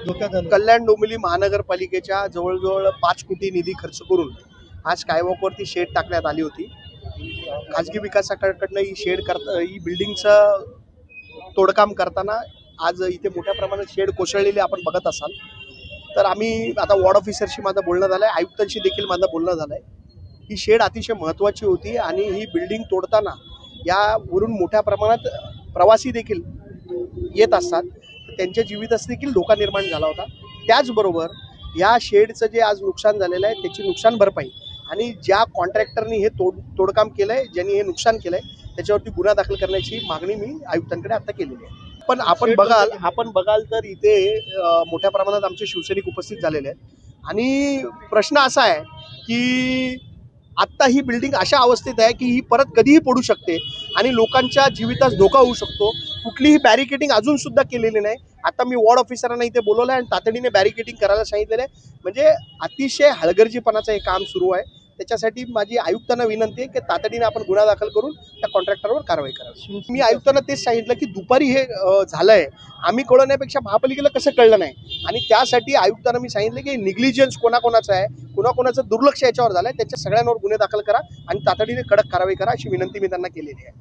कल्याण डोंबिवली महानगरपालिकेच्या जवळजवळ 5 कोटी निधी खर्च करून आज स्कायवॉकवरती शेड टाकण्यात आली होती। खाजगी विकासाकडनं ही बिल्डिंगचं तोडकाम करताना आज इथे मोठ्या प्रमाणात शेड कोसळलेले आपण बघत असाल। तर आम्ही आता वॉर्ड ऑफिसरशी माझं बोलणं झालंय, आयुक्तांशी देखील माझं बोलणं झालंय। ही शेड अतिशय महत्त्वाची होती आणि ही बिल्डिंग तोडताना यावरून मोठ्या प्रमाणात प्रवासी देखील येत असतात, त्यांच्या जीवितस देखील धोका निर्माण झाला होता। त्याचबरोबर या शेडचं जे आज नुकसान झालेलं आहे त्याची नुकसान भरपाई आणि ज्या कॉन्ट्रॅक्टरनी हे तोडकाम केलंय, ज्यांनी हे नुकसान केलंय त्याच्यावरती गुन्हा दाखल करण्याची मागणी मी आयुक्तांकडे आता केलेली आहे। पण आपण बघाल तर इथे मोठ्या प्रमाणात आमचे शिवसैनिक उपस्थित झालेले आहेत आणि प्रश्न असा आहे की आत्ता ही बिल्डिंग अशा अवस्थेत आहे की ही परत कधीही पडू शकते आणि लोकांच्या जीवितास धोका होऊ शकतो। कुठलीही बॅरिकेडिंग अजून सुद्धा केलेली नाही। आता मी वॉर्ड ऑफिसरांना इथे बोलवलं आहे आणि तातडीने बॅरिकेडिंग करायला सांगितलेलं आहे। म्हणजे अतिशय हलगर्जीपणाचं हे काम सुरू आहे। त्याच्यासाठी माझी आयुक्तांना विनंती आहे की तातडीने आपण गुन्हा दाखल करून त्या कॉन्ट्रॅक्टरवर कारवाई करावी। मी आयुक्तांना तेच सांगितलं की दुपारी हे झालंय, आम्ही कळवण्यापेक्षा महापालिकेला कसं कळलं नाही आणि त्यासाठी आयुक्तांना मी सांगितलं की निग्लिजन्स कोणाकोणाचं आहे, कोणाकोणाचं दुर्लक्ष याच्यावर झालंय, त्याच्या सगळ्यांवर गुन्हे दाखल करा आणि तातडीने कडक कारवाई करा अशी विनंती मी त्यांना केलेली आहे।